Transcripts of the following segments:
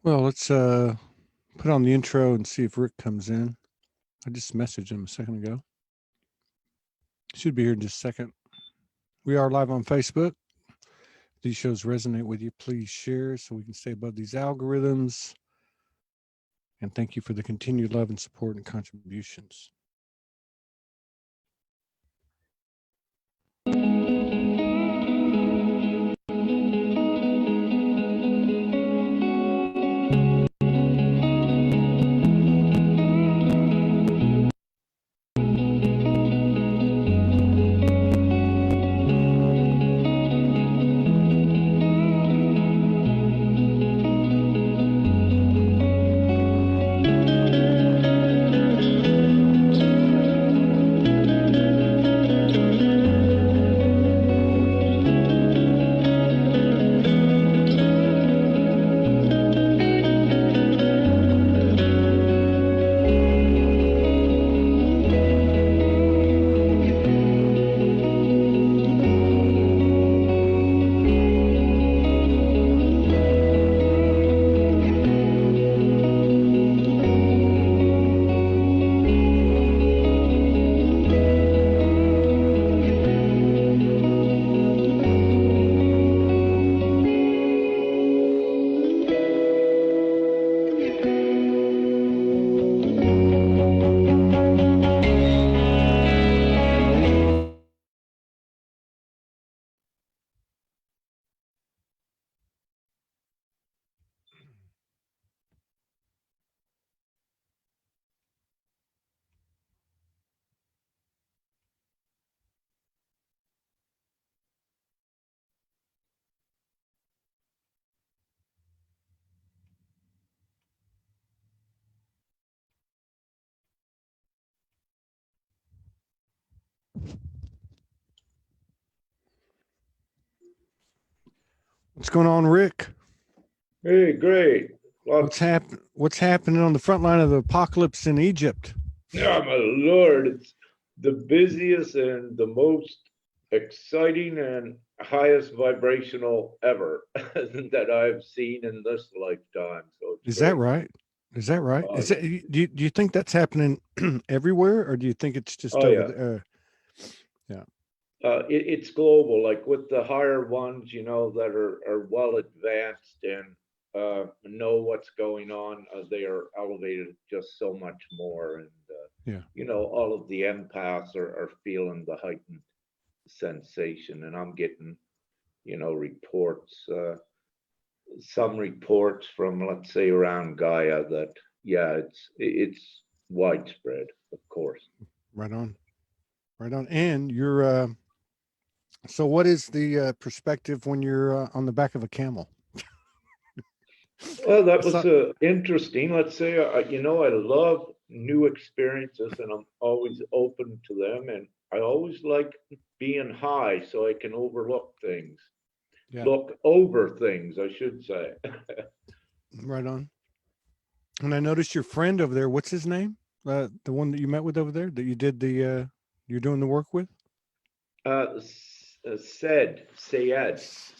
Well, let's put on the intro and see if Rick comes in. I just messaged him a second ago. Should be here in just a second. We are live on Facebook. If these shows resonate with you, please share so we can stay above these algorithms. And thank you for the continued love and support and contributions. What's going on, Rick? Hey, great. What's happening on the front line of the apocalypse in Egypt? Oh, my Lord, it's the busiest and the most exciting and highest vibrational ever that I've seen in this lifetime. So Is that right? Is that right? Is it, do you think that's happening everywhere, or do you think it's just over there? Yeah. It's global, like with the higher ones, that are well advanced and know what's going on. They are elevated just so much more. And, all of the empaths are feeling the heightened sensation. And I'm getting, reports, some reports from, let's say, around Gaia that, it's widespread, of course. Right on. Right on. And you're, so what is the perspective when you're on the back of a camel? Well, that was interesting. Let's say, I love new experiences and I'm always open to them. And I always like being high so I can overlook things. Yeah. Look over things, I should say. Right on. And I noticed your friend over there, what's his name? The one that you met with over there that you did you're doing the work with? Sayed, Sayed, yes.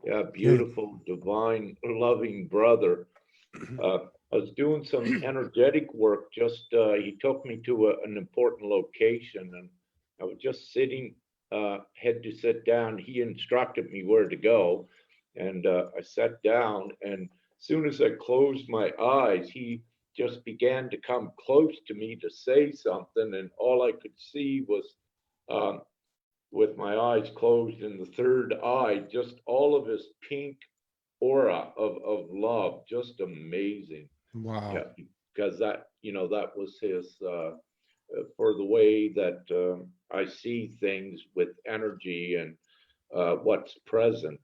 Yeah, beautiful, divine, loving brother. I was doing some energetic work. Just he took me to an important location, and I was just sitting, had to sit down. He instructed me where to go, and I sat down. And as soon as I closed my eyes, he just began to come close to me to say something, and all I could see was, with my eyes closed in the third eye, just all of his pink aura of love, just amazing. Wow. Yeah, because that was his, for the way that I see things with energy and what's present.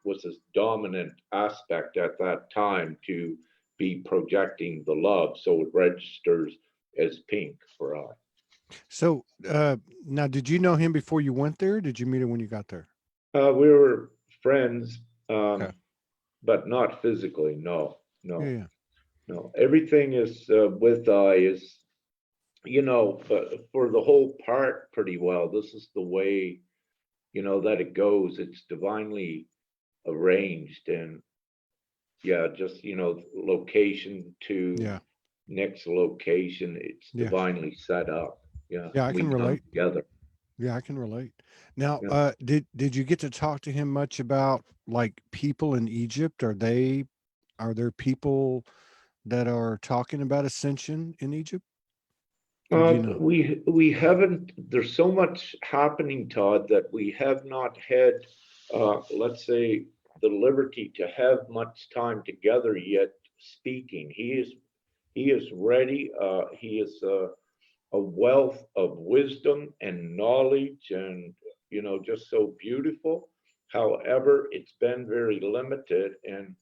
Was his dominant aspect at that time, to be projecting the love, so it registers as pink for us. So now, did you know him before you went there? Or did you meet him when you got there? We were friends, but not physically. No. Yeah. No. Everything is with I is, for the whole part pretty well. This is the way, that it goes. It's divinely arranged, and yeah, just location to Yeah. next location, it's Yeah. divinely set up. Yeah, Yeah. I we can come relate. together. Yeah. I can relate. Now, Yeah. did you get to talk to him much about like people in Egypt? Are there people that are talking about ascension in Egypt? Or do you know? We haven't. There's so much happening, Todd, that we have not had, let's say, the liberty to have much time together yet. Speaking, he is ready. He is a wealth of wisdom and knowledge, and just so beautiful. However, it's been very limited, and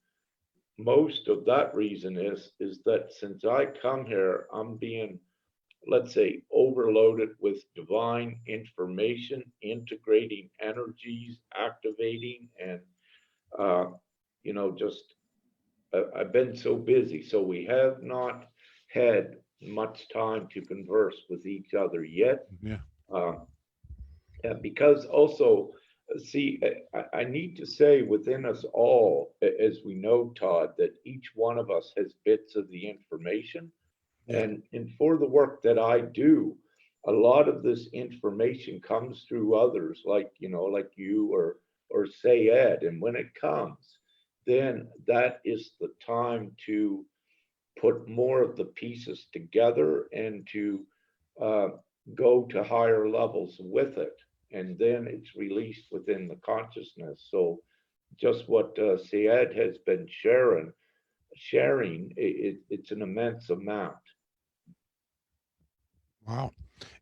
most of that reason is that since I come here, I'm being, let's say, overloaded with divine information, integrating energies, activating, and uh, just I've been so busy. So we have not had much time to converse with each other yet. Yeah. Uh, because also, see, I need to say within us all, as we know, Todd, that each one of us has bits of the information. Yeah. And for the work that I do, a lot of this information comes through others, like like you or say Ed. And when it comes, then that is the time to put more of the pieces together and to uh, go to higher levels with it. And then it's released within the consciousness. So just what Syed has been sharing, it's an immense amount. Wow.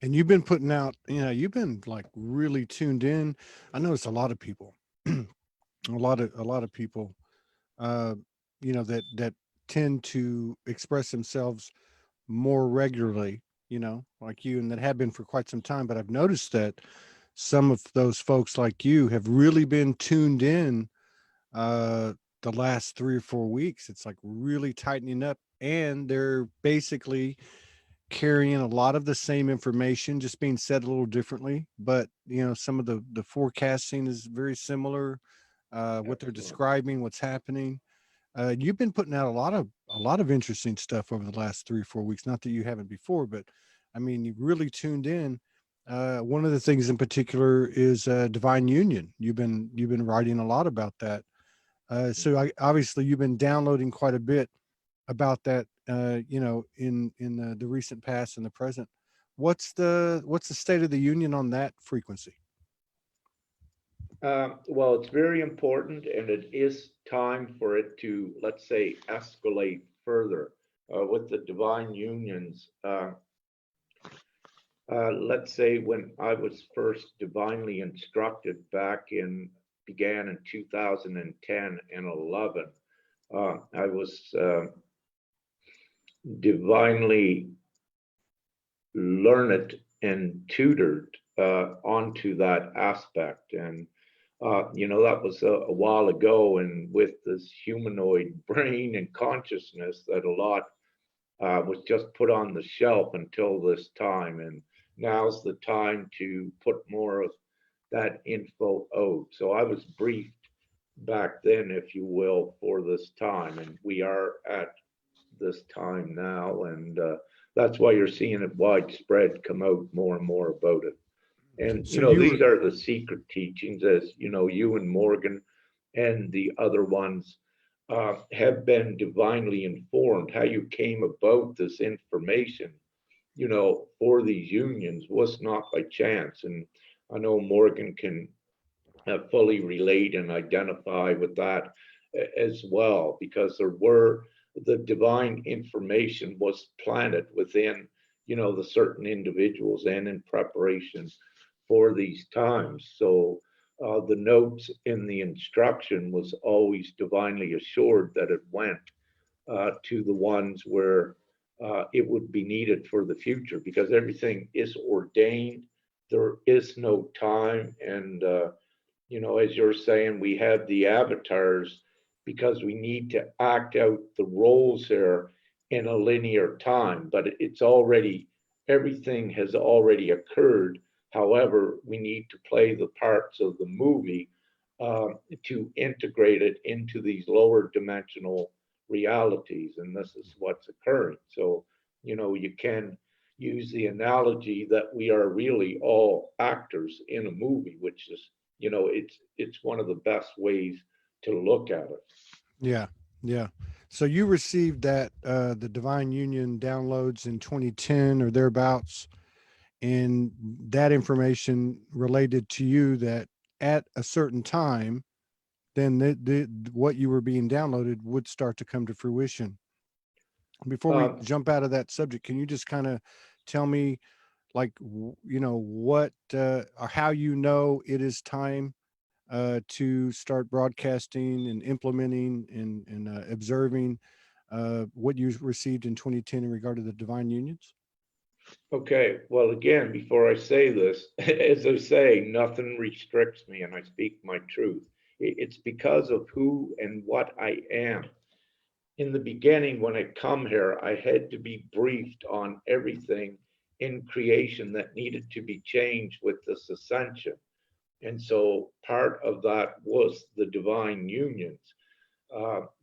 And you've been putting out, you've been like really tuned in. I notice a lot of people, a lot of people, uh, that tend to express themselves more regularly, like you, and that have been for quite some time. But I've noticed that some of those folks like you have really been tuned in uh the last 3 or 4 weeks. It's like really tightening up, and they're basically carrying a lot of the same information, just being said a little differently. But some of the forecasting is very similar. What they're Excellent. describing, what's happening. You've been putting out a lot of interesting stuff over the last 3 or 4 weeks. Not that you haven't before, but I mean, you've really tuned in. One of the things in particular is divine union. You've been writing a lot about that. Obviously you've been downloading quite a bit about that. In the recent past and the present. What's the state of the union on that frequency? Well, it's very important, and it is time for it to, let's say, escalate further with the divine unions. Let's say when I was first divinely instructed began in 2010 and 11, I was divinely learned and tutored onto that aspect. And that was a while ago, and with this humanoid brain and consciousness, that a lot was just put on the shelf until this time. And now's the time to put more of that info out. So I was briefed back then, if you will, for this time, and we are at this time now, and that's why you're seeing it widespread come out more and more about it. And So you these were are the secret teachings, as you and Morgan and the other ones have been divinely informed. How you came about this information, for these unions was not by chance. And I know Morgan can fully relate and identify with that as well, because the divine information was planted within, the certain individuals and in preparation for these times. So the notes in the instruction was always divinely assured that it went to the ones where it would be needed for the future, because everything is ordained. There is no time. And, as you're saying, we have the avatars because we need to act out the roles there in a linear time, but everything has already occurred. However, we need to play the parts of the movie to integrate it into these lower dimensional realities. And this is what's occurring. So, you can use the analogy that we are really all actors in a movie, which is, it's one of the best ways to look at it. Yeah. Yeah. So you received that the Divine Union downloads in 2010 or thereabouts, and that information related to you that at a certain time, then what you were being downloaded would start to come to fruition. Before we Um, jump out of that subject, can you just kind of tell me, like, what or how it is time to start broadcasting and implementing and observing what you received in 2010 in regard to the divine unions? okay, well, again, before I say this, as I say, nothing restricts me and I speak my truth. It's because of who and what I am. In the beginning, when I come here, I had to be briefed on everything in creation that needed to be changed with this ascension. And so part of that was the divine unions,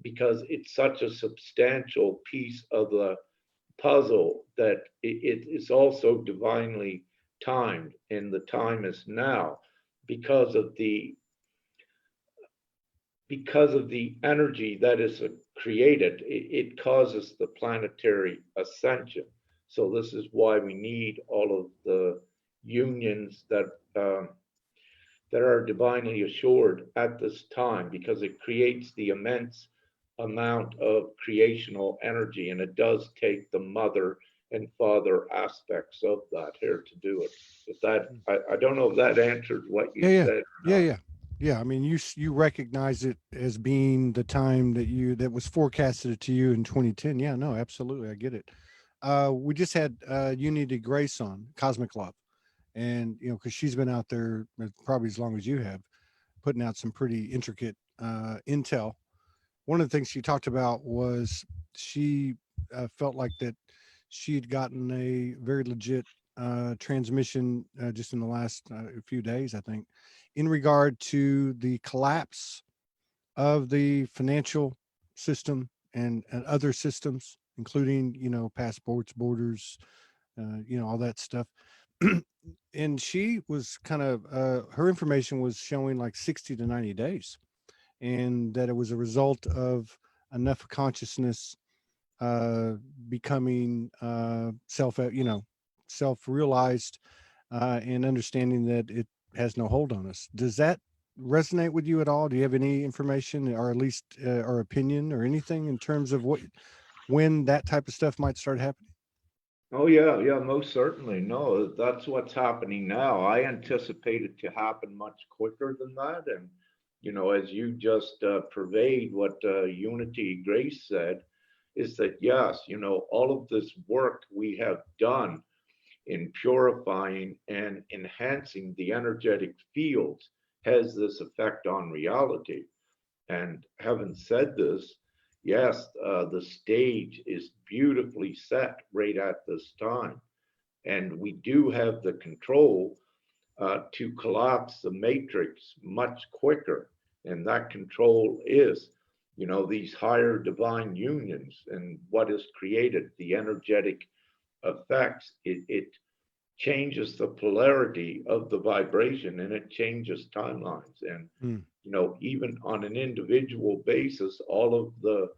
because it's such a substantial piece of the puzzle that it is also divinely timed, and the time is now because of the energy that is created. It causes the planetary ascension. So this is why we need all of the unions that are divinely assured at this time, because it creates the immense amount of creational energy, and it does take the mother and father aspects of that here to do it. If that, I don't know if that answered what you Yeah, yeah, said or yeah, not. yeah, yeah. I mean, you recognize it as being the time that was forecasted to you in 2010. Yeah, no, absolutely, I get it. We just had Unity Grace on Cosmic Love, and because she's been out there probably as long as you have, putting out some pretty intricate intel. One of the things she talked about was she felt like that she'd gotten a very legit transmission just in the last few days, I think, in regard to the collapse of the financial system and other systems, including passports, borders, all that stuff. And she was kind of her information was showing like 60 to 90 days, and that it was a result of enough consciousness uh, becoming self-realized and understanding that it has no hold on us. Does that resonate with you at all? Do you have any information or at least or opinion or anything in terms of when that type of stuff might start happening? Oh yeah, yeah, most certainly. No, that's what's happening now. I anticipate it to happen much quicker than that. And as you just pervade what Unity Grace said, is that yes, all of this work we have done in purifying and enhancing the energetic fields has this effect on reality. And having said this, yes, the stage is beautifully set right at this time. And we do have the control to collapse the matrix much quicker. And that control is, these higher divine unions and what is created, the energetic effects. It changes the polarity of the vibration, and it changes timelines. And Mm. even on an individual basis, all of the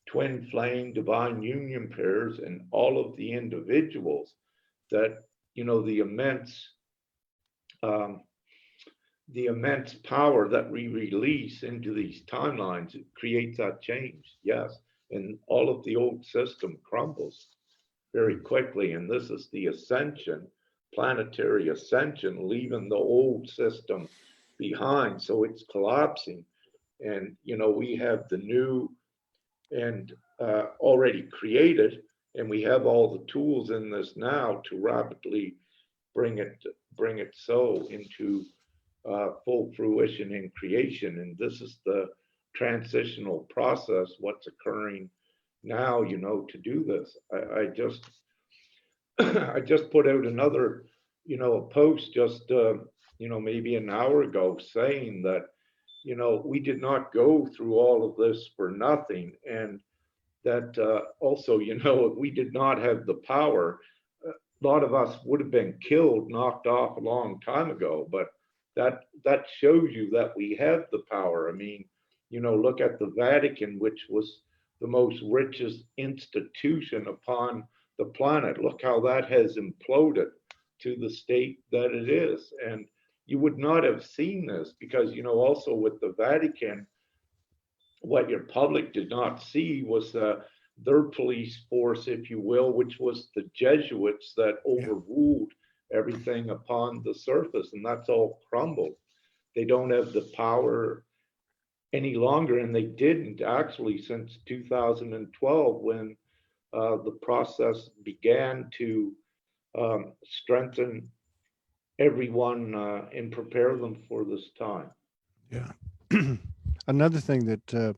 twin flame divine union pairs and all of the individuals that, the um, immense power that we release into these timelines, it creates that change. Yes. And all of the old system crumbles very Mm. quickly. And this is the ascension, planetary ascension, leaving the old system behind. So it's collapsing. And, we have the new and already created, and we have all the tools in this now to rapidly bring it so into full fruition in creation. And this is the transitional process, what's occurring now, to do this. I just I just put out another, a post just maybe an hour ago saying that we did not go through all of this for nothing. And that also, if we did not have the power, a lot of us would have been killed, knocked off a long time ago. But that shows you that we have the power. I mean, look at the Vatican, which was the most richest institution upon the planet. Look how that has imploded to the state that it is. And you would not have seen this because, also with the Vatican, what your public did not see was their police force, if you will, which was the Jesuits that overruled everything upon the surface, and that's all crumbled. They don't have the power any longer, and they didn't actually since 2012 when the process began to strengthen everyone and prepare them for this time. Yeah. Another thing that,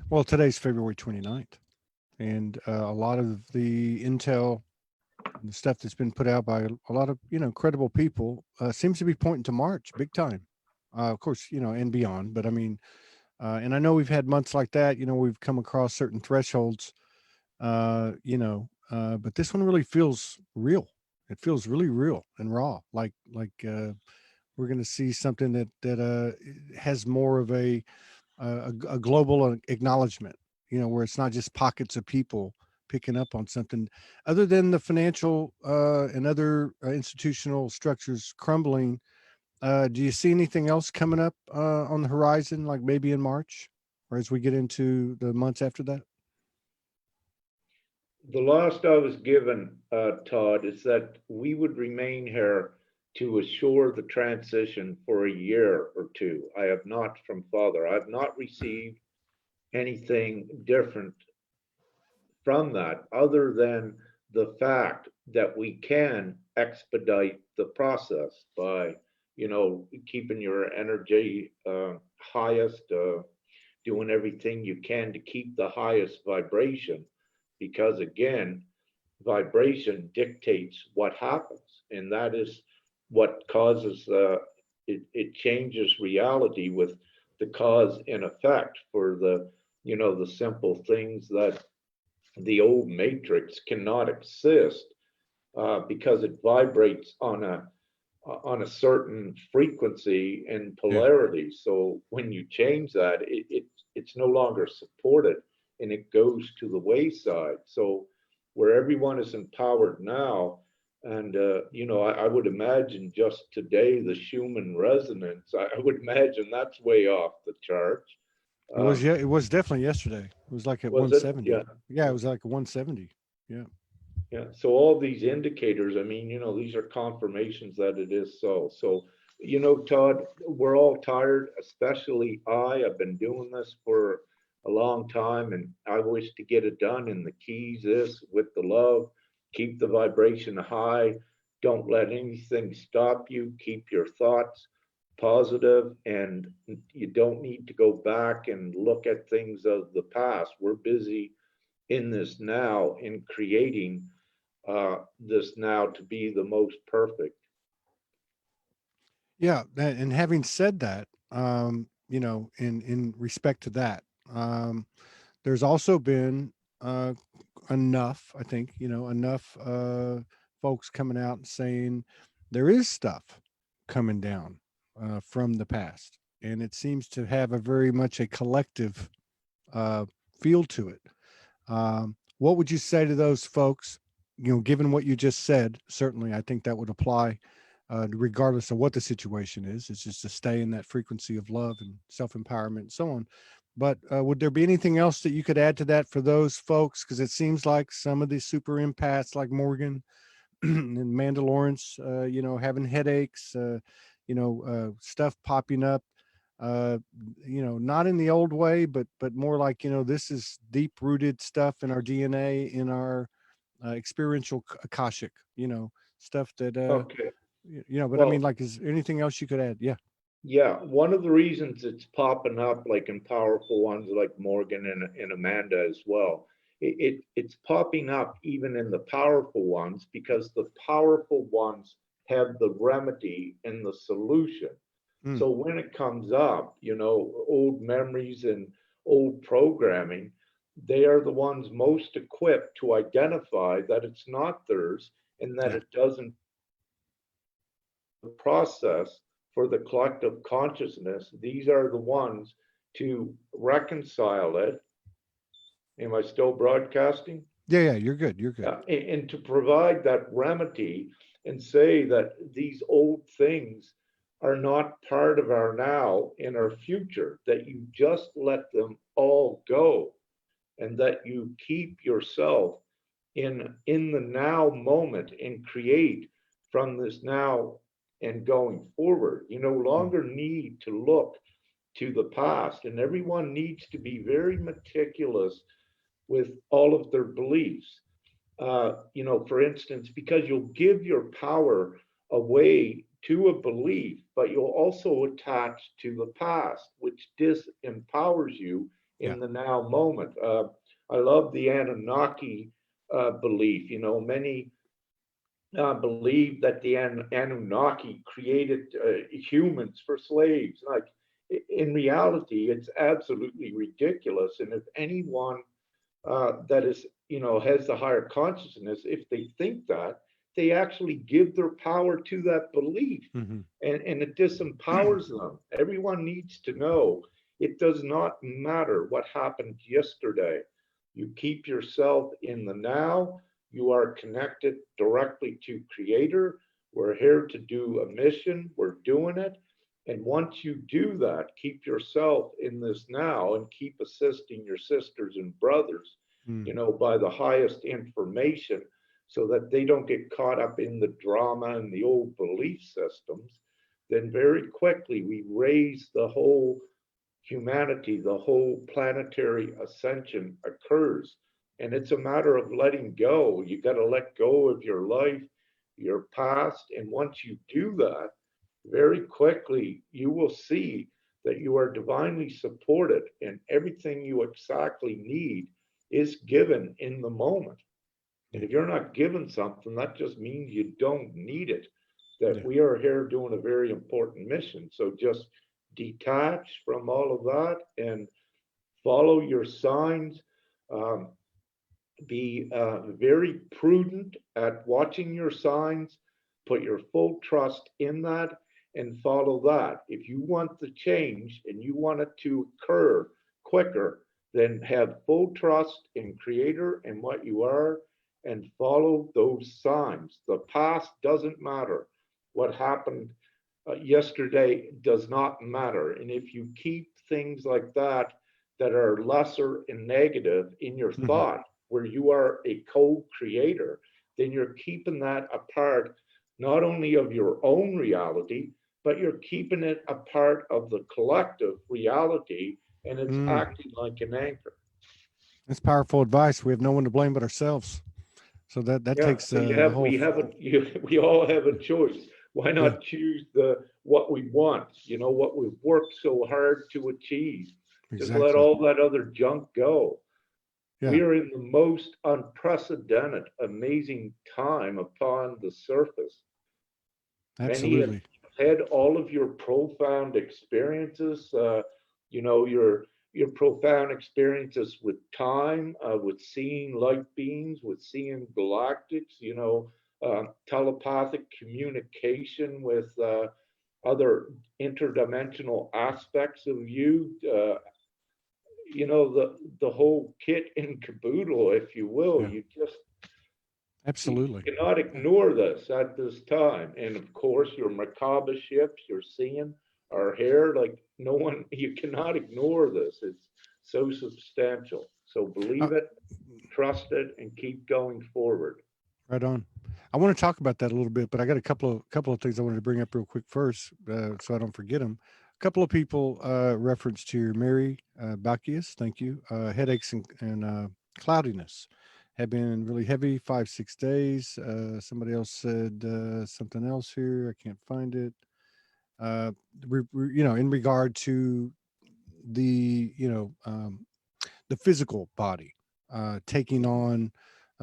well, today's February 29th, and a lot of the intel and the stuff that's been put out by a lot of, credible people seems to be pointing to March big time. Of course, and beyond. But I mean, and I know we've had months like that, we've come across certain thresholds, but this one really feels real. It feels really real and raw, like we're going to see something that has more of a global acknowledgement, where it's not just pockets of people picking up on something other than the financial and other institutional structures crumbling. Do you see anything else coming up on the horizon, like maybe in March or as we get into the months after that? The last I was given, Todd, is that we would remain here to assure the transition for a year or two. I have not, from Father, I have not received anything different from that other than the fact that we can expedite the process by, keeping your energy highest, doing everything you can to keep the highest vibration because again, vibration dictates what happens, and that is what causes it changes reality with the cause and effect for the simple things that the old matrix cannot exist because it vibrates on a certain frequency and Yeah. polarity. So when you change that, it's no longer supported and it goes to the wayside. So where everyone is empowered now, and I would imagine just today the Schumann resonance. I would imagine that's way off the charts. It was, Um, yeah, it was definitely yesterday. It was like at was it? 170. Yeah. Yeah, it was like 170. Yeah. Yeah, so all these indicators, I mean, these are confirmations that it is so. So, Todd, we're all tired, especially I've been doing this for a long time and I wish to get it done. And the keys is with the love, keep the vibration high, don't let anything stop you, keep your thoughts positive, and you don't need to go back and look at things of the past. We're busy in this now in creating this now to be the most perfect. Yeah. And having said that, in respect to that, there's also been enough, I think, enough folks coming out and saying there is stuff coming down from the past. And it seems to have a very much a collective uh, feel to it. What would you say to those folks? Given what you just said, certainly I think that would apply regardless of what the situation is. It's just to stay in that frequency of love and self empowerment and so on. But would there be anything else that you could add to that for those folks? Because it seems like some of these super empaths, like Morgan and Amanda Lawrence, having headaches, stuff popping up uh not in the old way, but more like, this is deep rooted stuff in our DNA, in our experiential akashic, stuff that Okay. but I mean, Well, like, is there anything else you could add? Yeah. yeah, one of the reasons it's popping up, like in powerful ones like Morgan and Amanda as well, it's popping up even in the powerful ones because the powerful ones have the remedy and the solution. Mm. So when it comes up, old memories and old programming, they are the ones most equipped to identify that it's not theirs and that Yeah. it doesn't process for the collective consciousness. These are the ones to reconcile it. Am I still broadcasting? Yeah. Yeah. You're good. You're good. And to provide that remedy and say that these old things are not part of our now and our future, that you just let them all go and that you keep yourself in the now moment and create from this now and going forward. You no Mm. longer need to look to the past, and everyone needs to be very meticulous with all of their beliefs. For instance, because you'll give your power away to a belief, but you'll also attach to the past, which disempowers you Yeah. in the now moment. I love the Anunnaki belief. Many believe that the Anunnaki created humans for slaves. Like in reality, it's absolutely ridiculous. And if anyone that is, has the higher consciousness, if they think that, they actually give their power to that belief, Mm-hmm. and it disempowers them. Everyone needs to know it does not matter what happened yesterday. You keep yourself in the now. You are connected directly to Creator. We're here to do a mission. We're doing it. And once you do that, keep yourself in this now and keep assisting your sisters and brothers, Mm. by the highest information so that they don't get caught up in the drama and the old belief systems, then very quickly we raise the whole humanity, the whole planetary ascension occurs. And it's a matter of letting go. You got to let go of your life, your past. And once you do that, very quickly you will see that you are divinely supported and everything you exactly need is given in the moment. And Yeah. if you're not given something, that just means you don't need it. That Yeah. we are here doing a very important mission. So just detach from all of that and follow your signs. Um, be very prudent at watching your signs. Put your full trust in that and follow that. If you want the change and you want it to occur quicker, then have full trust in Creator and what you are and follow those signs. The past doesn't matter. What happened yesterday does not matter. And if you keep things like that are lesser and negative in your Mm-hmm. thought, where you are a co-creator, then you're keeping that a part not only of your own reality, but you're keeping it a part of the collective reality, and it's Mm. acting like an anchor. That's powerful advice. We have no one to blame but ourselves. So that Yeah, takes so the whole. we all have a choice. Why Yeah. not choose the what we want? What we've worked so hard to achieve. Just let Exactly. all that other junk go. We Yeah. are in the most unprecedented, amazing time upon the surface. Many have Absolutely. had all of your profound experiences, your profound experiences with time, with seeing light beings, with seeing galactics, telepathic communication with other interdimensional aspects of you. The whole kit and caboodle, if you will. Yeah. You Absolutely. cannot Yeah. ignore this at this time. And of course, your macabre ships you're seeing are here. Like no one, you cannot ignore this. It's so substantial. So Uh, believe it, trust it, and keep going forward. right on. I want to talk about that a little bit, but I got a couple of things I wanted to bring up real quick first, so I don't forget them. A couple of people referenced here, Mary Bacchius, thank you. Headaches and cloudiness have been really heavy, 5 6 days. Somebody else said something else here. I can't find it. In regard to the the physical body taking on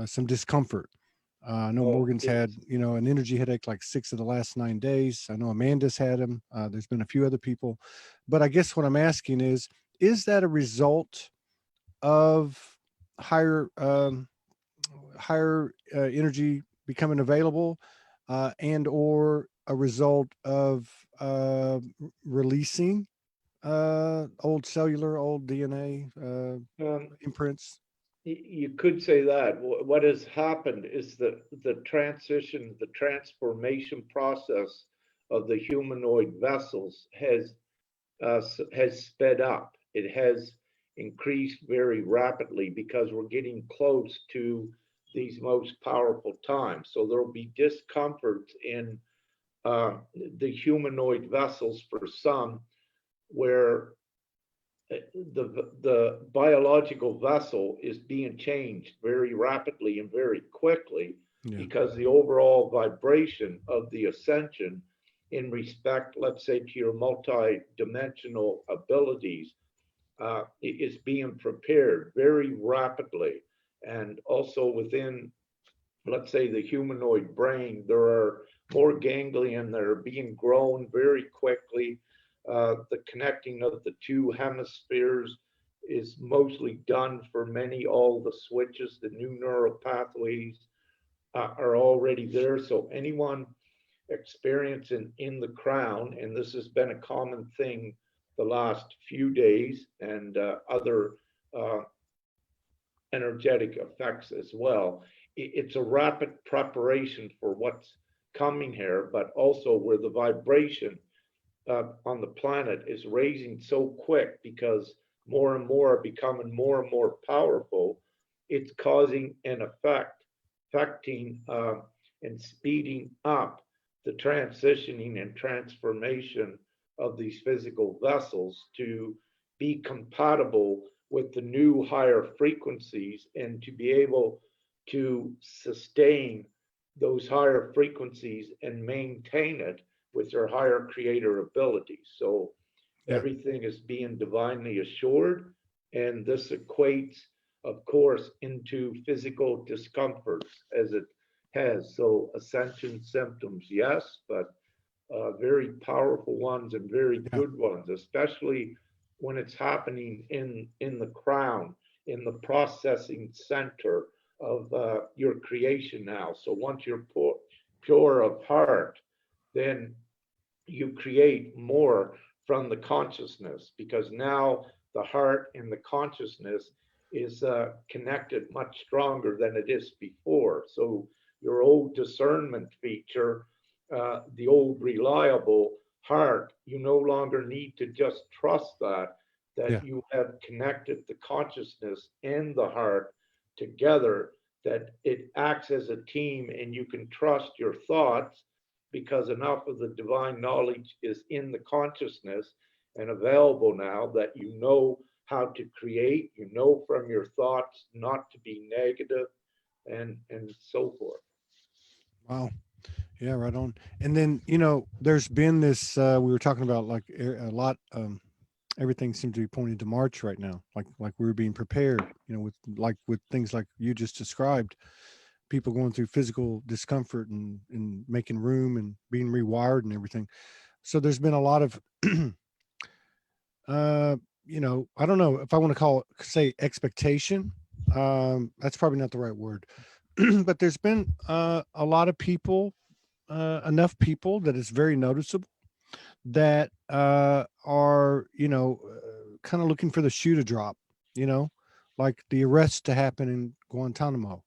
some discomfort. I know Well, Morgan's had, an energy headache like 6 of the last 9 days. I know Amanda's had them. There's been a few other people. But I guess what I'm asking is that a result of higher energy becoming available, and or a result of releasing old cellular, old DNA um, imprints? you could say that. What has happened is the transition, the transformation process of the humanoid vessels has sped up. It has increased very rapidly because we're getting close to these most powerful times. So there will be discomforts in the humanoid vessels for some, where the biological vessel is being changed very rapidly and very quickly, Yeah. because the overall vibration of the ascension in respect, let's say, to your multi-dimensional abilities, is being prepared very rapidly. And also within, let's say, the humanoid brain, there are more ganglion that are being grown very quickly. The connecting of the two hemispheres is mostly done for many. All the switches, the new neural pathways are already there. So anyone experiencing in the crown, and this has been a common thing the last few days, and other uh, energetic effects as well. It's a rapid preparation for what's coming here, but also where the vibration on the planet is raising so quick because more and more are becoming more and more powerful. It's causing an affecting and speeding up the transitioning and transformation of these physical vessels to be compatible with the new higher frequencies, and to be able to sustain those higher frequencies and maintain it with their higher creator abilities. So Yeah. everything is being divinely assured, and this equates, of course, into physical discomforts as it has. So ascension symptoms, yes, but very powerful ones and very Yeah. good ones, especially when it's happening in the crown, in the processing center of your creation now. So once you're pure of heart, then you create more from the consciousness, because now the heart and the consciousness is connected much stronger than it is before. So your old discernment feature, the old reliable heart, you no longer need to just trust that Yeah. you have connected the consciousness and the heart together, that it acts as a team, and you can trust your thoughts because enough of the divine knowledge is in the consciousness and available now that you know how to create, you know from your thoughts not to be negative, and so forth. Wow. Yeah, right on. And then, there's been this, we were talking about like a lot, everything seems to be pointing to March right now. Like we were being prepared, with things like you just described, people going through physical discomfort and making room and being rewired and everything. So there's been a lot of, uh, I don't know if I want to say expectation. That's probably not the right word, but there's been a lot of people, enough people that it's very noticeable that are, kind of looking for the shoe to drop, you know, like the arrest to happen in Guantanamo,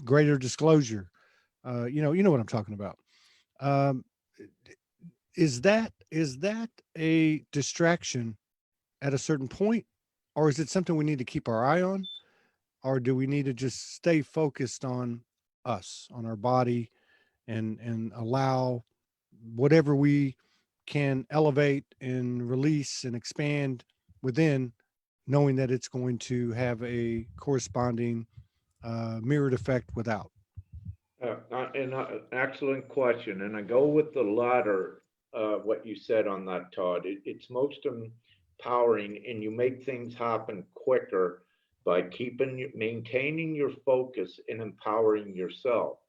greater disclosure, you know what I'm talking about. Um, is that a distraction at a certain point, or is it something we need to keep our eye on, or do we need to just stay focused on us, on our body, and allow whatever we can elevate and release and expand within, knowing that it's going to have a corresponding mirrored effect without? Excellent question. And I go with the latter, what you said on that, Todd. It's most empowering, and you make things happen quicker by maintaining your focus and empowering yourself.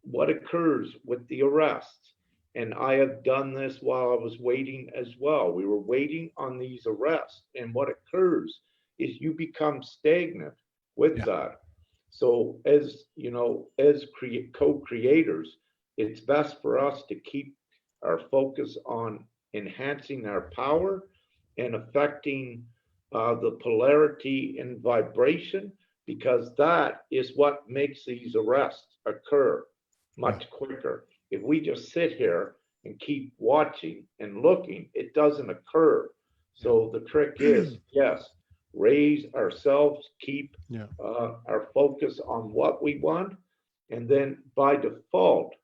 What occurs with the arrests? And I have done this while I was waiting as well. We were waiting on these arrests. And what occurs is you become stagnant with Yeah. that. So as you know, as co-creators, it's best for us to keep our focus on enhancing our power and affecting the polarity and vibration, because that is what makes these arrests occur much quicker. If we just sit here and keep watching and looking, it doesn't occur. So the trick is, yes, raise ourselves, keep our focus on what we want, and then by default,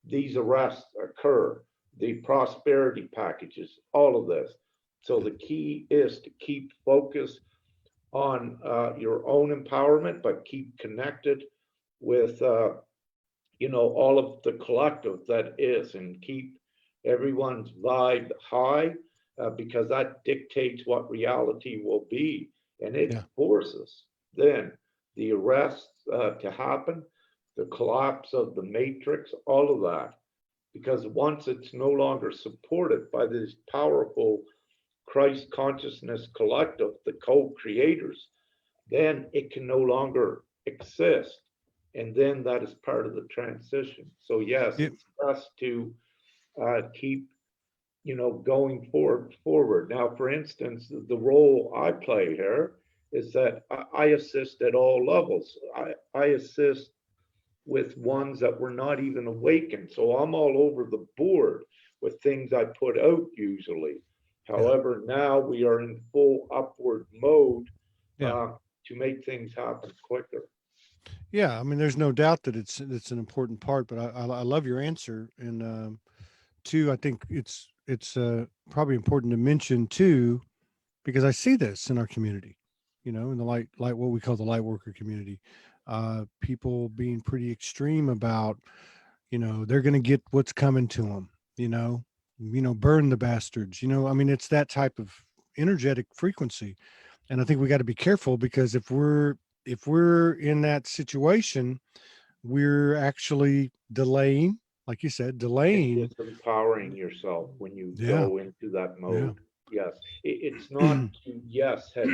these arrests occur, the prosperity packages, all of this. So the key is to keep focus on your own empowerment, but keep connected with all of the collective that is, and keep everyone's vibe high, because that dictates what reality will be, and it forces then the arrests to happen, the collapse of the matrix, all of that, because once it's no longer supported by this powerful Christ consciousness collective, the co-creators, then it can no longer exist. And then that is part of the transition. So yes, it's best to keep, going forward. Now, for instance, the role I play here is that I assist at all levels. I assist with ones that were not even awakened. So I'm all over the board with things I put out usually. However, now we are in full upward mode to make things happen quicker. Yeah, I mean, there's no doubt that it's an important part, but I love your answer. And two, I think it's probably important to mention too, because I see this in our community, in the light what we call the light worker community, people being pretty extreme about, they're going to get what's coming to them, burn the bastards, I mean, it's that type of energetic frequency. And I think we got to be careful, because if we're in that situation, we're actually delaying, like you said, And delaying. disempowering yourself when you Yeah. go into that Yeah. mode. Yes, it's not to, yes, have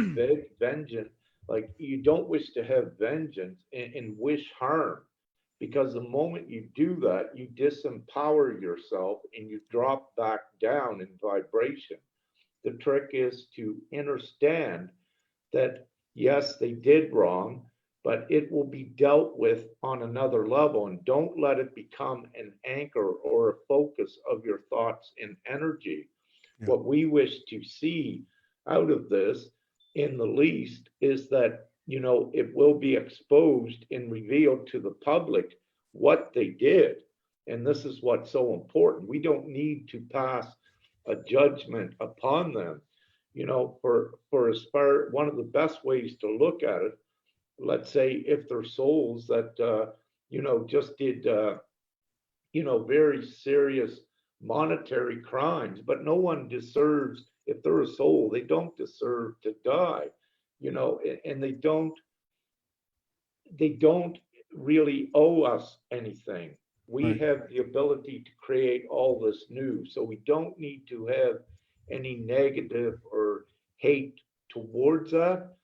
vengeance. Like, you don't wish to have vengeance and wish harm, because the moment you do that, you disempower yourself and you drop back down in vibration. The trick is to understand that, yes, they did wrong, but it will be dealt with on another level. And don't let it become an anchor or a focus of your thoughts and energy. Yeah. What we wish to see out of this, in the least, is that, it will be exposed and revealed to the public what they did. And this is what's so important. We don't need to pass a judgment upon them. For as far, one of the best ways to look at it, let's say if they're souls that just did very serious monetary crimes, but no one deserves, if they're a soul, they don't deserve to die, and they don't really owe us anything. We Right. have the ability to create all this new, so we don't need to have any negative or hate towards that,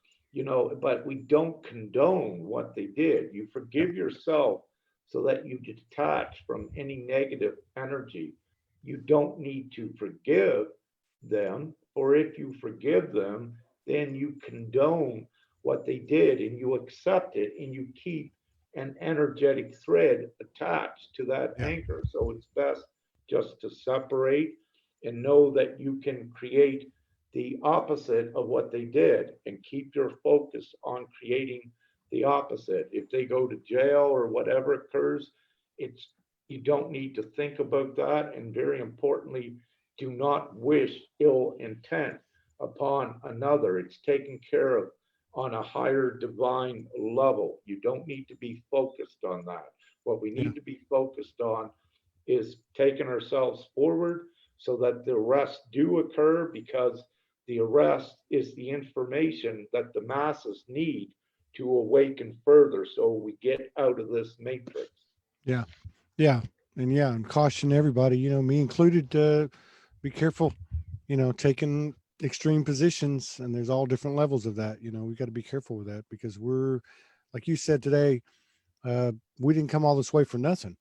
but we don't condone what they did. You forgive yourself so that you detach from any negative energy. You don't need to forgive them, or if you forgive them, then you condone what they did and you accept it and you keep an energetic thread attached to that Yeah. anchor. So it's best just to separate and know that you can create the opposite of what they did and keep your focus on creating the opposite. If they go to jail or whatever occurs, it's you don't need to think about that. And very importantly, do not wish ill intent upon another. It's taken care of on a higher divine level. You don't need to be focused on that. What we Yeah. need to be focused on is taking ourselves forward so that the arrests do occur, because the arrest is the information that the masses need to awaken further so we get out of this matrix. Yeah. Yeah. And caution everybody, me included, be careful, taking extreme positions, and there's all different levels of that. We got to be careful with that, because we're, like you said today, we didn't come all this way for nothing.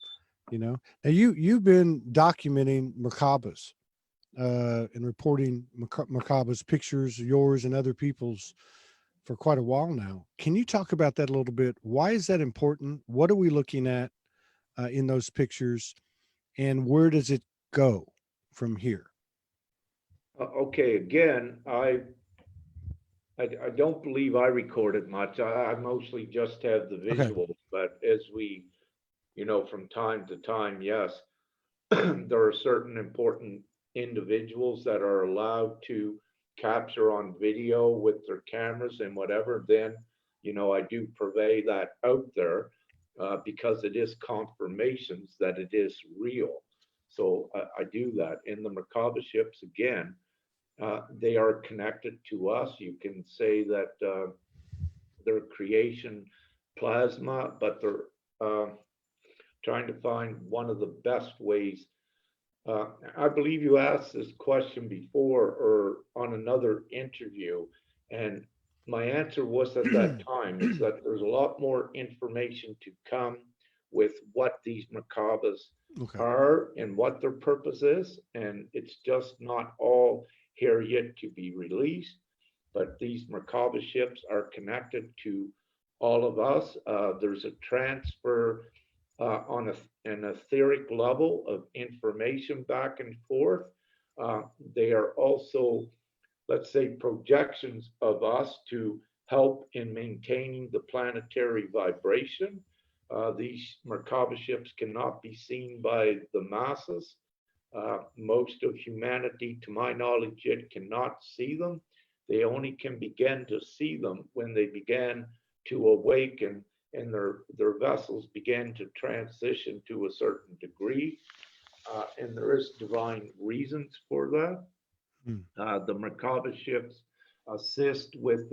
Now you've been documenting Merkaba's, and reporting Merkaba's pictures, yours and other people's, for quite a while now. Can you talk about that a little bit? Why is that important? What are we looking at in those pictures, and where does it go from here? Okay, again, I don't believe I recorded much. I mostly just have the Okay. visuals, but as we, from time to time, yes, there are certain important individuals that are allowed to capture on video with their cameras and whatever. Then, I do purvey that out there because it is confirmations that it is real. So I do that. In the Merkaba ships, again, they are connected to us. You can say that they're creation plasma, but they're trying to find one of the best ways. I believe you asked this question before or on another interview, and my answer was at that time is that there's a lot more information to come with what these Merkabas Okay. are and what their purpose is, and it's just not all here yet to be released. But these Merkaba ships are connected to all of us. There's a transfer on an etheric level of information back and forth. They are also, let's say, projections of us to help in maintaining the planetary vibration. These Merkaba ships cannot be seen by the masses. Most of humanity, to my knowledge, yet cannot see them. They only can begin to see them when they began to awaken and their vessels began to transition to a certain degree. And there is divine reasons for that. Hmm. The Merkaba ships assist with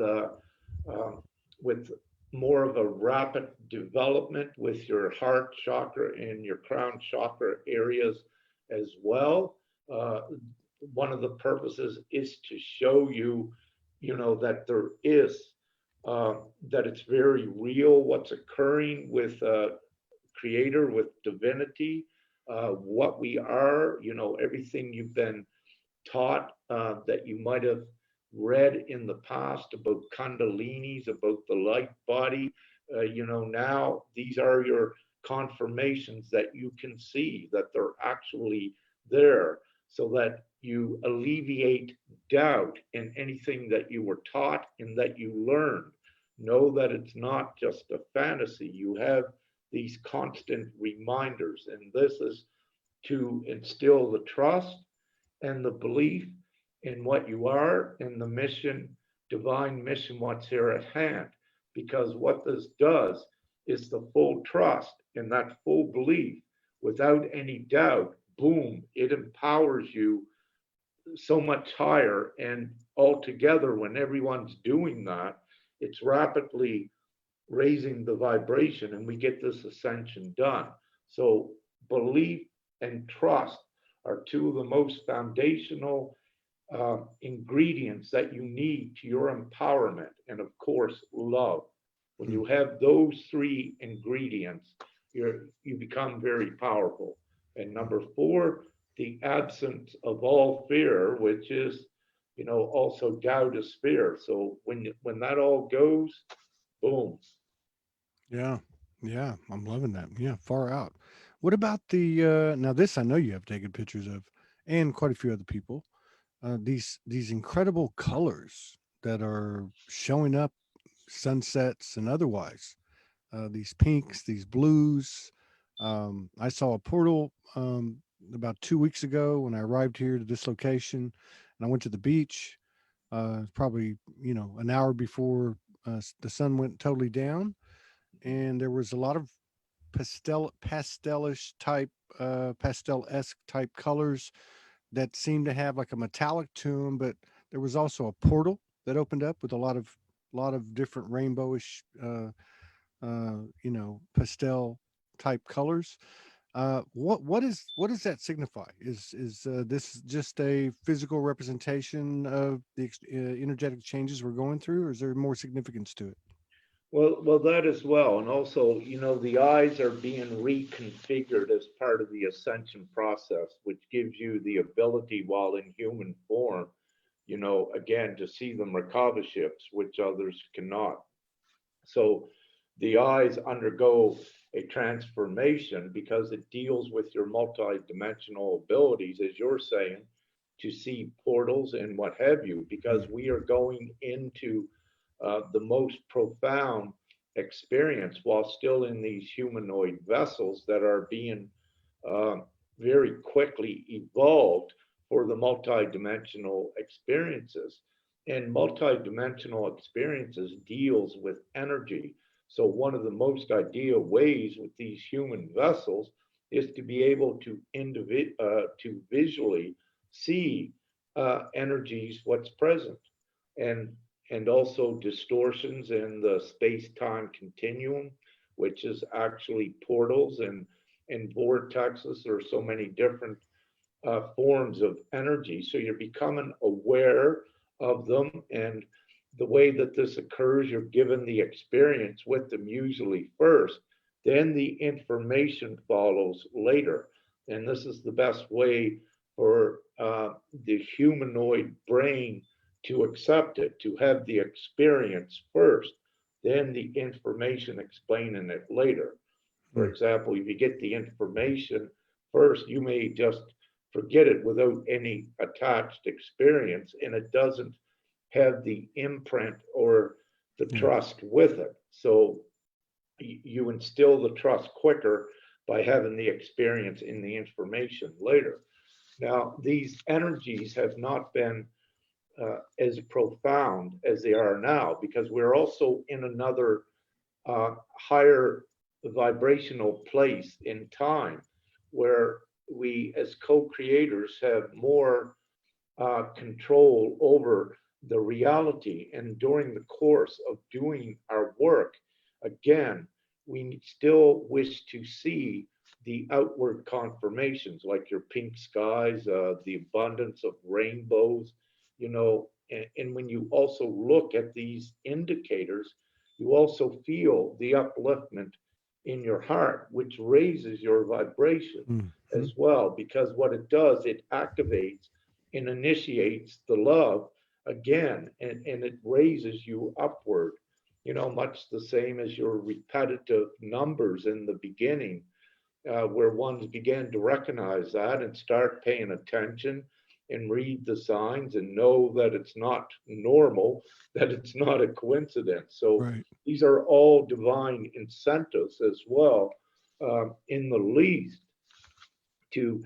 more of a rapid development with your heart chakra and your crown chakra areas as well. One of the purposes is to show you, that there is, that it's very real what's occurring with creator, with divinity, what we are, everything you've been taught that you might have read in the past about kundalinis, about the light body. Now these are your confirmations that you can see that they're actually there, so that you alleviate doubt in anything that you were taught and that you learned. Know that it's not just a fantasy. You have these constant reminders, and this is to instill the trust and the belief in what you are and the mission, divine mission, what's here at hand. Because what this does is the full trust and that full belief without any doubt, boom, it empowers you so much higher. And altogether, when everyone's doing that, it's rapidly raising the vibration and we get this ascension done. So belief and trust are two of the most foundational ingredients that you need to your empowerment. And of course, love. When you have those three ingredients, you become very powerful. And number four, the absence of all fear, which is, also doubt is fear. So when that all goes, boom. Yeah. Yeah. I'm loving that. Yeah. Far out. What about the, now this I know you have taken pictures of, and quite a few other people, these incredible colors that are showing up, sunsets and otherwise, these pinks, these blues. I saw a portal about 2 weeks ago when I arrived here to this location, and I went to the beach. Probably an hour before the sun went totally down, and there was a lot of pastelish type, pastel-esque type colors that seemed to have like a metallic to them, but there was also a portal that opened up with a lot of lot of different rainbowish, pastel type colors. What does that signify? Is this just a physical representation of the energetic changes we're going through, or is there more significance to it? Well, that as well. And also, the eyes are being reconfigured as part of the ascension process, which gives you the ability while in human form, again, to see the Merkaba ships, which others cannot. So the eyes undergo a transformation because it deals with your multi-dimensional abilities, as you're saying, to see portals and what have you, because we are going into the most profound experience while still in these humanoid vessels that are being uh, very quickly evolved for the multidimensional experiences. And multidimensional experiences deals with energy. So one of the most ideal ways with these human vessels is to be able to to visually see energies, what's present, and and also distortions in the space-time continuum, which is actually portals and vortexes. There are so many different forms of energy. So you're becoming aware of them. And the way that this occurs, you're given the experience with them usually first, then the information follows later. And this is the best way for the humanoid brain to accept it, to have the experience first, then the information explaining it later. For example, if you get the information first, you may just forget it without any attached experience, and it doesn't have the imprint or the Yeah. trust with it. So you instill the trust quicker by having the experience in the information later. Now, these energies have not been as profound as they are now because we're also in another higher vibrational place in time where we as co-creators have more control over the reality. And during the course of doing our work, again, we still wish to see the outward confirmations like your pink skies, the abundance of rainbows, and when you also look at these indicators, you also feel the upliftment in your heart, which raises your vibration Mm-hmm. as well, because what it does, it activates and initiates the love again, and it raises you upward, much the same as your repetitive numbers in the beginning, where ones began to recognize that and start paying attention and read the signs and know that it's not normal, that it's not a coincidence. So Right. these are all divine incentives as well, in the least, to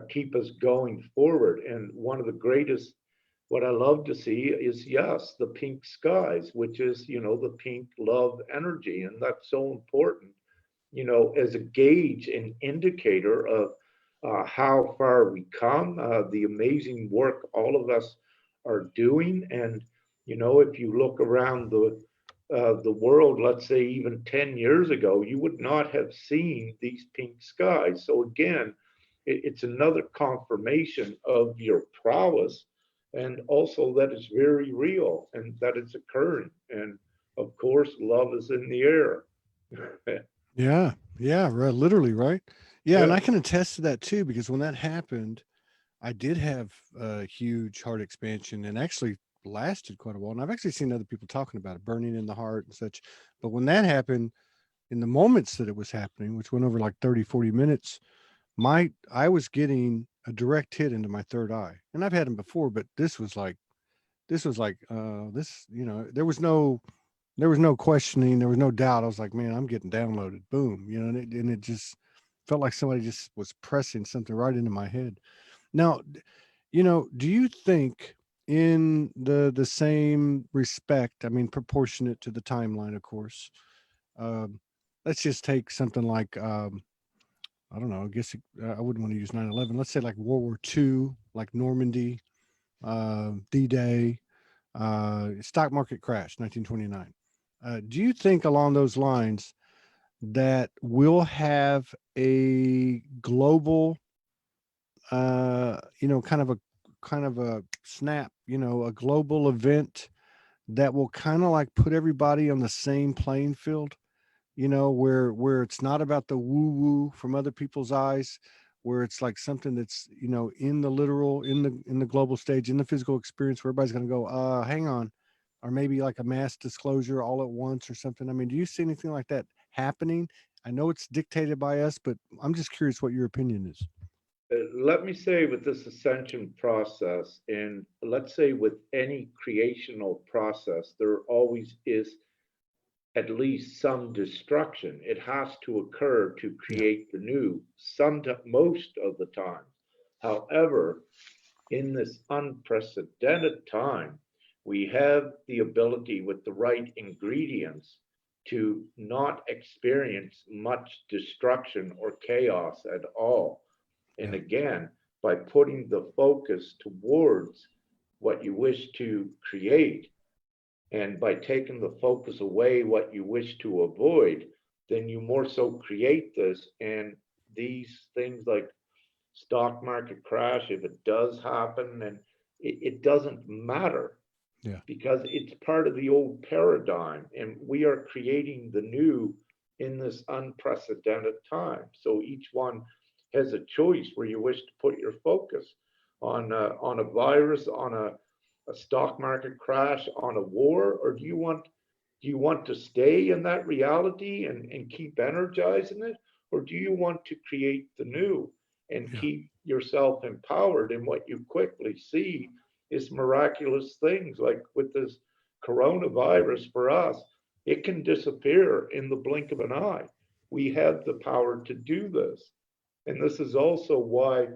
keep us going forward. And one of the greatest, what I love to see is, yes, the pink skies, which is, the pink love energy. And that's so important, as a gauge and indicator of how far we come, the amazing work all of us are doing. And, if you look around the world, let's say even 10 years ago, you would not have seen these pink skies. So again, it's another confirmation of your prowess and also that it's very real and that it's occurring. And of course, love is in the air. Yeah. Yeah. Right. Literally. Right. Yeah. And Yeah. I can attest to that too, because when that happened, I did have a huge heart expansion and actually lasted quite a while. And I've actually seen other people talking about it, burning in the heart and such. But when that happened, in the moments that it was happening, which went over like 30, 40 minutes, I was getting a direct hit into my third eye. And I've had them before, but this, there was no questioning, there was no doubt. I was like, man, I'm getting downloaded. Boom. And it just felt like somebody just was pressing something right into my head. Now, do you think in the same respect, I mean, proportionate to the timeline, of course, um, let's just take something like, I don't know, I guess I wouldn't want to use 9/11. Let's say like World War II, like Normandy, D-Day, stock market crash, 1929. Do you think along those lines that we'll have a global, kind of a snap, a global event that will kind of like put everybody on the same playing field, where it's not about the woo woo from other people's eyes, where it's like something that's, in the literal, in the global stage, in the physical experience, where everybody's going to go, hang on, or maybe like a mass disclosure all at once or something. I mean, do you see anything like that happening? I know it's dictated by us, but I'm just curious what your opinion is. Let me say with this ascension process, and let's say with any creational process, there always is at least some destruction. It has to occur to Yeah. create the new, most of the time. However, in this unprecedented time, we have the ability with the right ingredients to not experience much destruction or chaos at all. And Yeah. again, by putting the focus towards what you wish to create, and by taking the focus away what you wish to avoid, then you more so create this. And these things like stock market crash, if it does happen, and it doesn't matter Yeah. because it's part of the old paradigm, and we are creating the new in this unprecedented time. So each one has a choice where you wish to put your focus on a virus, on a stock market crash, on a war, or do you want to stay in that reality and keep energizing it, or do you want to create the new and Yeah. keep yourself empowered? And what you quickly see is miraculous things like with this coronavirus for us, it can disappear in the blink of an eye. We have the power to do this. And this is also why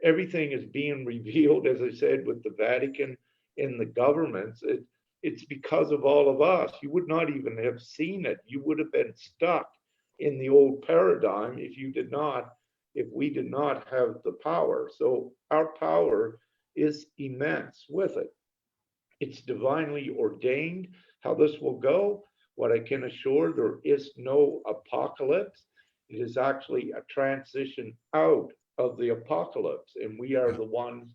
everything is being revealed, as I said, with the Vatican and the governments. It's because of all of us. You would not even have seen it. You would have been stuck in the old paradigm if we did not have the power. So our power is immense with it. It's divinely ordained how this will go. What I can assure, there is no apocalypse. It is actually a transition out of the apocalypse, and we are Yeah. the ones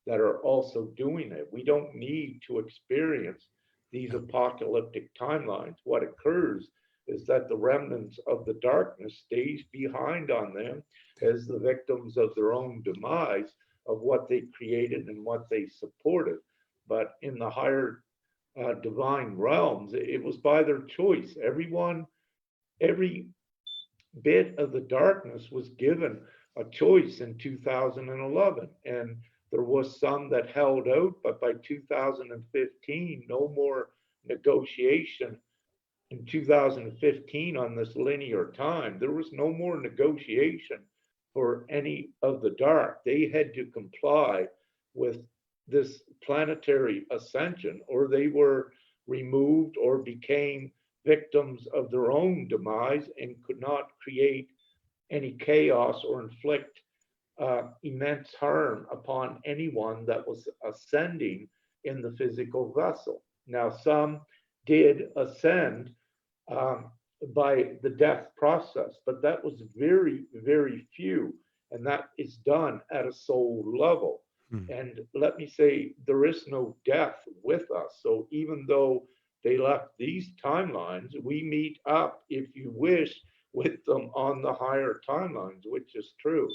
that are also doing it. We don't need to experience these Yeah. apocalyptic timelines. What occurs is that the remnants of the darkness stays behind on them Yeah. as the victims of their own demise of what they created and what they supported. But in the higher divine realms, it was by their choice. Every bit of the darkness was given a choice in 2011. And there was some that held out, but by 2015, no more negotiation. In 2015, on this linear time, there was no more negotiation for any of the dark. They had to comply with this planetary ascension, or they were removed or became victims of their own demise and could not create any chaos or inflict immense harm upon anyone that was ascending in the physical vessel. Now, some did ascend um, by the death process, but that was very, very few, and that is done at a soul level. Hmm. And let me say, there is no death with us. So even though they left these timelines, we meet up, if you wish, with them on the higher timelines, which is true.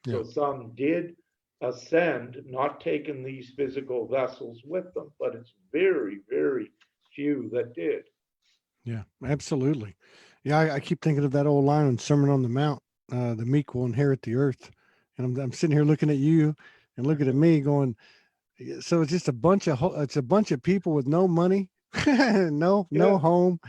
Yeah. So some did ascend, not taking these physical vessels with them, but it's very, very few that did. Yeah. Absolutely. Yeah. I keep thinking of that old line in Sermon on the Mount, the meek will inherit the earth. And I'm sitting here looking at you and looking at me going, "Yeah, so it's just a bunch of, it's a bunch of people with no money, no Yeah, home,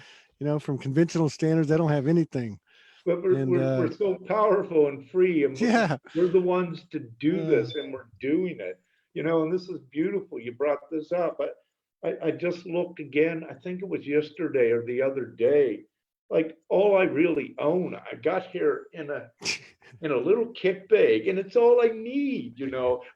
from conventional standards. They don't have anything. but we're, And, we're, we're so powerful and free, and yeah, we're the ones to do uh, this, and we're doing it. And this is beautiful. You brought this up. I just looked again. I think it was yesterday or the other day. Like all I really own, I got here in a in a little kit bag, and it's all I need,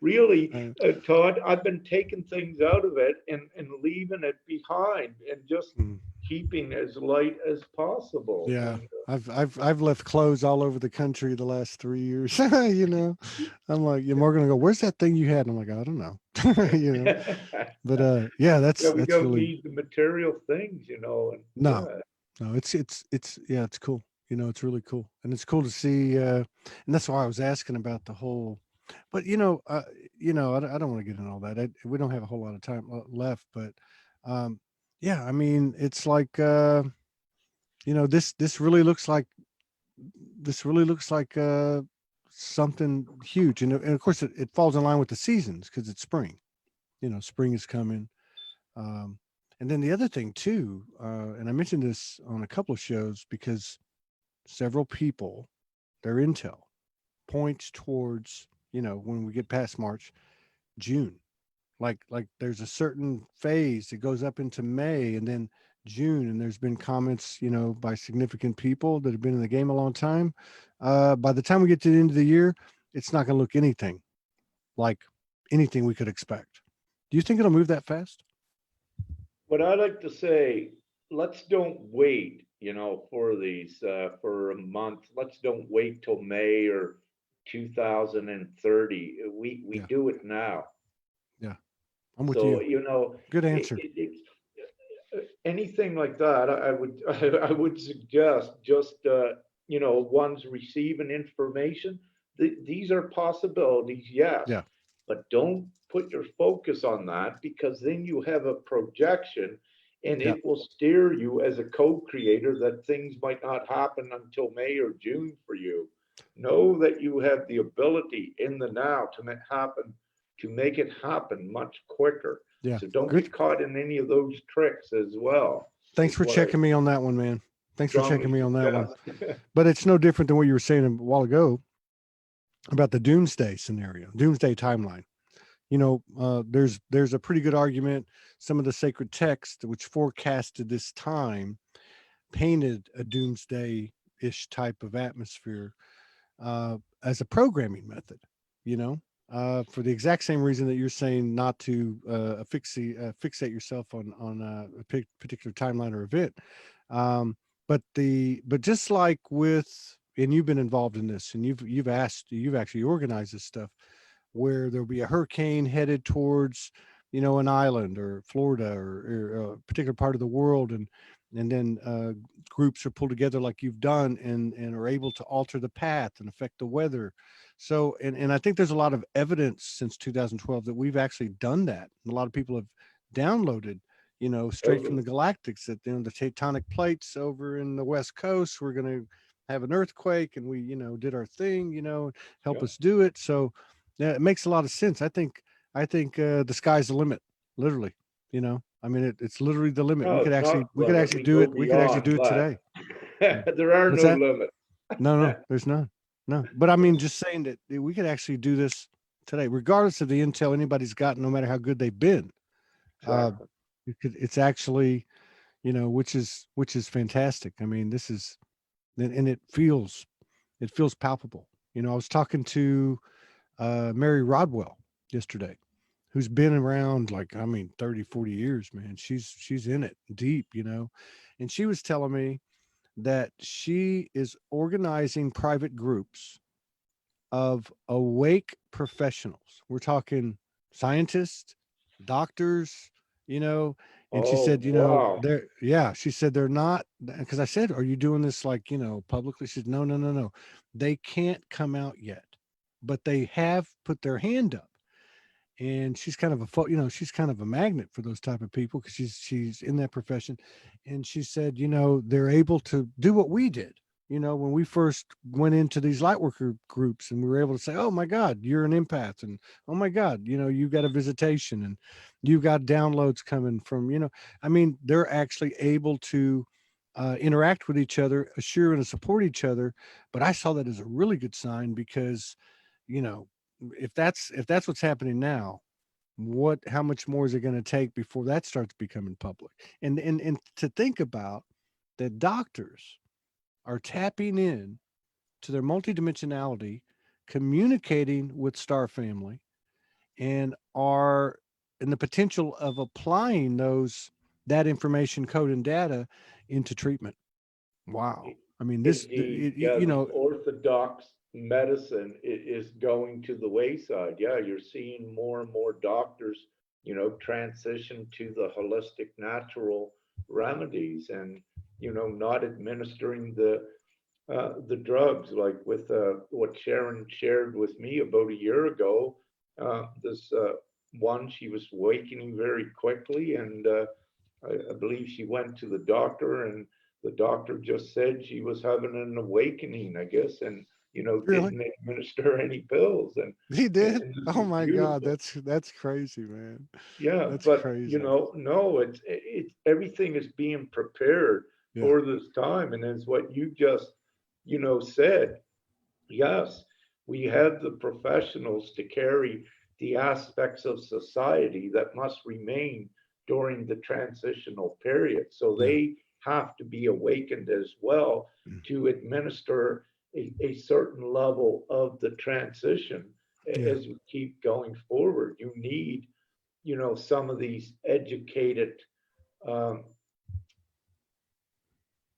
really. Uh, Todd, I've been taking things out of it and leaving it behind and just mm, keeping as light as possible. yeah, And I've left clothes all over the country the last 3 years. I'm like, yeah, Morgan will go, "Where's that thing you had?" I'm like, "I don't know." But yeah, yeah, we that's don't really need the material things, and no, yeah. no. It's yeah, it's cool. It's really cool, and it's cool to see. And that's why I was asking about the whole. But I don't want to get into all that. We don't have a whole lot of time left, but um, yeah, I mean, it's like this really looks like something huge, and of course it falls in line with the seasons because it's spring. Spring is coming. Um, and then the other thing too, and I mentioned this on a couple of shows because several people, their intel points towards, when we get past March, June. Like there's a certain phase that goes up into May and then June, and there's been comments, by significant people that have been in the game a long time. By the time we get to the end of the year, it's not going to look anything like anything we could expect. Do you think it'll move that fast? What I like to say, let's don't wait, for these for a month. Let's don't wait till May or 2030. We Yeah, do it now. yeah, I'm with So, you. Good answer. anything like that, I would I would suggest just one's receiving information. These are possibilities, yes, Yeah, but don't put your focus on that because then you have a projection and yeah, it will steer you as a co-creator that things might not happen until May or June for you. Know that you have the ability in the now to make it happen much quicker. yeah. So don't Good. get caught in any of those tricks as well, Thanks is for what I checking me on that one, man. Thanks for checking strongly me on that one. suggest. But it's no different than what you were saying a while ago about the doomsday scenario, doomsday timeline. There's a pretty good argument. Some of the sacred text which forecasted this time painted a doomsday-ish type of atmosphere as a programming method. For the exact same reason that you're saying not to fixate yourself on a particular timeline or event. Um, but just like with, and you've been involved in this, and you've actually organized this stuff where there'll be a hurricane headed towards, an island or Florida or a particular part of the world, and then groups are pulled together like you've done and are able to alter the path and affect the weather. So, and I think there's a lot of evidence since 2012 that we've actually done that. And a lot of people have downloaded, straight from the Totally. galactics that, the tectonic plates over in the West Coast, we're going to have an earthquake, and we, did our thing, help Yeah. us do it. So yeah, it makes a lot of sense. I think the sky's the limit, literally. I mean, it's literally the limit. No, it's not We could limit. actually We do go it. We could actually beyond do it that. today. Yeah. There are What's no that? limits. No, there's none. No, but I mean, just saying that we could actually do this today, regardless of the intel anybody's got, no matter how good they've been. Uh, Exactly. it's actually, which is fantastic. I mean, this is, and it feels palpable. I was talking to Mary Rodwell yesterday, who's been around, like, I mean, 30, 40 years, man. She's in it deep, and she was telling me that she is organizing private groups of awake professionals. We're talking scientists, doctors, you know, and she Oh, said, wow. yeah, she said they're not, because I said, are you doing this like, publicly? She said, no, no, no, no. They can't come out yet, but they have put their hand up. And she's kind of she's kind of a magnet for those type of people because she's in that profession. And she said, they're able to do what we did, when we first went into these light worker groups, and we were able to say, oh my God, you're an empath, and oh my God, you've got a visitation, and you've got downloads coming from, I mean, they're actually able to interact with each other, assure and support each other. But I saw that as a really good sign because, you know, if that's what's happening now, how much more is it going to take before that starts becoming public? And to think about that, doctors are tapping in to their multidimensionality, communicating with star family, and are in the potential of applying that information, code, and data into treatment. Wow. I mean, Indeed, yeah, you the know, orthodox medicine is going to the wayside. Yeah, you're seeing more and more doctors, transition to the holistic natural remedies and, not administering the drugs like with what Sharon shared with me about a year ago. This one, she was awakening very quickly, and I believe she went to the doctor, and the doctor just said she was having an awakening, I guess, and really, didn't administer any pills, he did. and this Oh is my God, beautiful. that's crazy, man. Yeah, That's but crazy. no, it's everything is being prepared Yeah, for this time, and as what you just said, yes, we have the professionals to carry the aspects of society that must remain during the transitional period. So yeah, they have to be awakened as well to administer a certain level of the transition yeah, as we keep going forward. You need, some of these educated, um,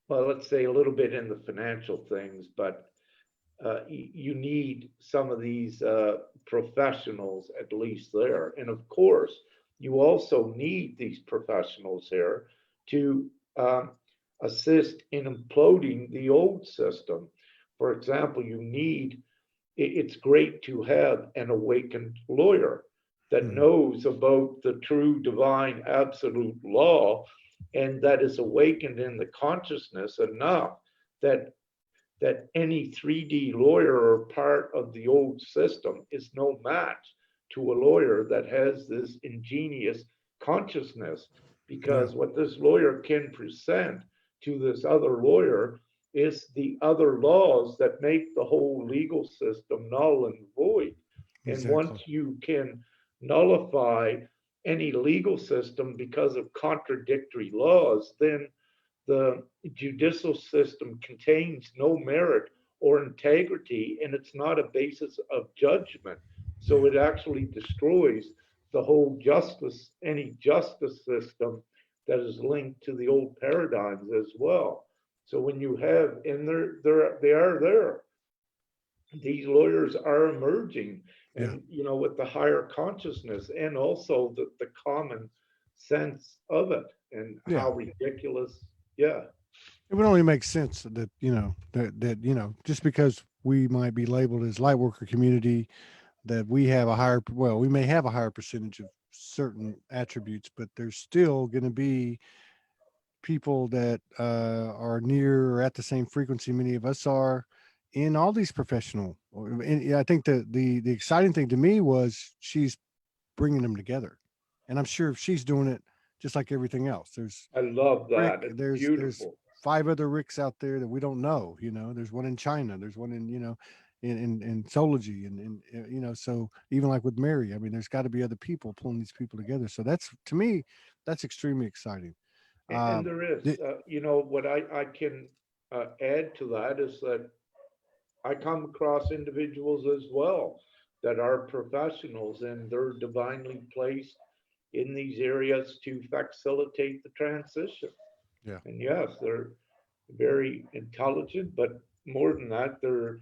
well, let's say a little bit in the financial things, but you need some of these professionals at least there. And of course, you also need these professionals there to assist in imploding the old system. For example, it's great to have an awakened lawyer that mhm, knows about the true divine absolute law and that is awakened in the consciousness enough that any 3D lawyer or part of the old system is no match to a lawyer that has this ingenious consciousness. yeah, Because what this lawyer can present to this other lawyer is the other laws that make the whole legal system null and void. And exactly. once you can nullify any legal system because of contradictory laws, then the judicial system contains no merit or integrity, and it's not a basis of judgment. So Yeah, it actually destroys the whole any justice system that is linked to the old paradigms as well. So when you have, and they are there, these lawyers are emerging, yeah, and with the higher consciousness and also the common sense of it and yeah. how ridiculous. Yeah. It would only make sense that just because we might be labeled as light worker community, that we have a higher, well, we may have a higher percentage of certain attributes, but there's still going to be people that are near or at the same frequency many of us are in all these professional. And yeah, I think the exciting thing to me was she's bringing them together, and I'm sure she's doing it just like everything else. There's I love Rick. that. It's There's beautiful. 5 other Ricks out there that we don't know. There's one in China. There's one in in Soulogy, and so even like with Mary, I mean, there's got to be other people pulling these people together. So that's, to me, that's extremely exciting. And Um, there is, the, what I can add to that is that I come across individuals as well that are professionals and they're divinely placed in these areas to facilitate the transition. yeah, And yes, they're very intelligent, but more than that, they're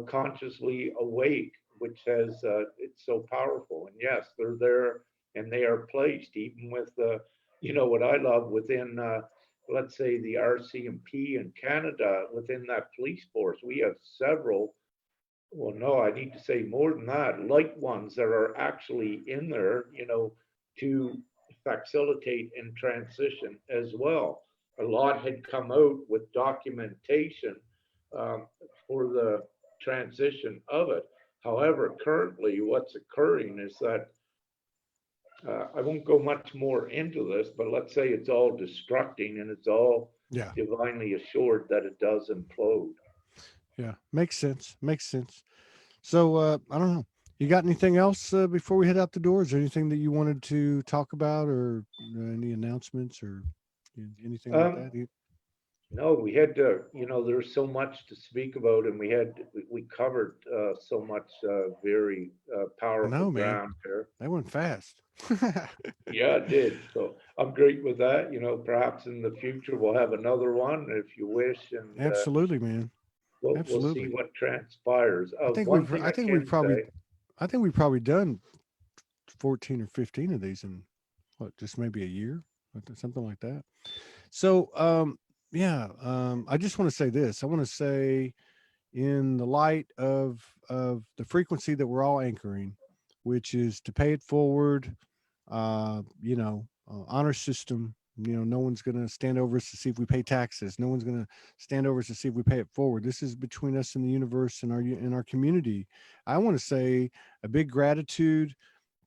consciously awake, which has it's so powerful. And yes, they're there and they are placed even with the what I love within let's say the RCMP in Canada within that police force. We have several. Well, no, I need to say more than that. Light ones that are actually in there, to facilitate and transition as well. A lot had come out with documentation um, for the transition of it. However, currently, what's occurring is that I won't go much more into this, but let's say it's all destructing and it's all yeah, divinely assured that it does implode. yeah. Makes sense. Makes sense. So I don't know. You got anything else before we head out the door? Is there anything that you wanted to talk about, or any announcements, or anything like Um, that? No, we had to, there's so much to speak about, and we covered so much very I powerful know, man. ground there. They went fast. Yeah, it did. So I'm great with that. Perhaps in the future we'll have another one if you wish, and Absolutely, man. we'll see Absolutely. what transpires. I think One we've thing I I think we've can probably say, I think we've probably done 14 or 15 of these in what, just maybe a year, something like that. So yeah, I just want to say this. I want to say, in the light of the frequency that we're all anchoring, which is to pay it forward, honor system. No one's going to stand over us to see if we pay taxes. No one's going to stand over us to see if we pay it forward. This is between us and the universe and our community. I want to say a big gratitude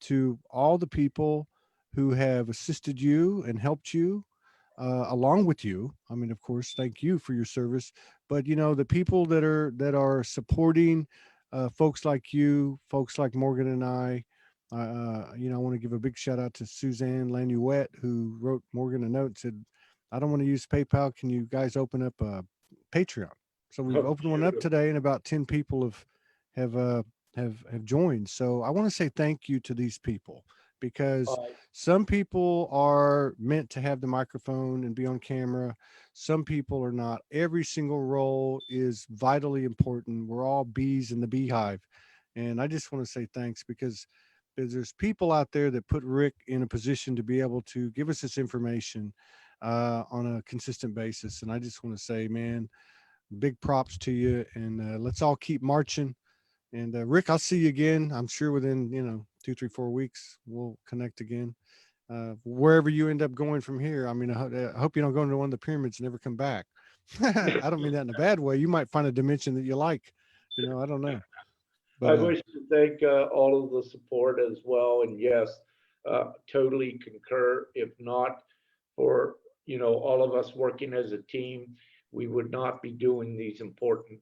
to all the people who have assisted you and helped you, along with you. I mean, of course, thank you for your service, but the people that are supporting, folks like you, folks like Morgan and I. I want to give a big shout out to Suzanne Lanuette, who wrote Morgan a note, said, "I don't want to use PayPal. Can you guys open up a Patreon?" So we've oh, opened one up beautiful. today, and about 10 people have uh, have joined. So I want to say thank you to these people, because Uh, some people are meant to have the microphone and be on camera. Some people are not. Every single role is vitally important. We're all bees in the beehive. And I just want to say thanks, because there's people out there that put Rick in a position to be able to give us this information on a consistent basis. And I just want to say, man, big props to you. And let's all keep marching. And Rick, I'll see you again. I'm sure within 2, 3, 4 weeks we'll connect again. Wherever you end up going from here. I mean, I hope you don't go into one of the pyramids and never come back. I don't mean that in a bad way. You might find a dimension that you like. I don't know. I But wish to thank all of the support as well. And yes, totally concur. If not for, all of us working as a team, we would not be doing these important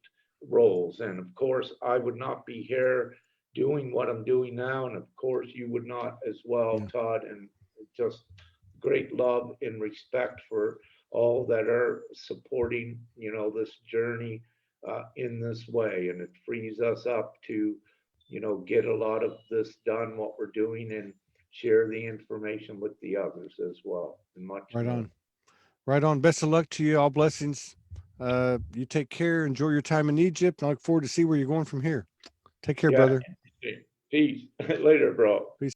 roles. And of course, I would not be here doing what I'm doing now. And of course, you would not as well, yeah, Todd. And just great love and respect for all that are supporting, this journey in this way. And it frees us up to, get a lot of this done, what we're doing, and share the information with the others as well, and much right more. on. Right on. Best of luck to you. All blessings. You take care. Enjoy your time in Egypt. I look forward to see where you're going from here. Take care, Yeah. brother. Peace. Later, bro. Peace.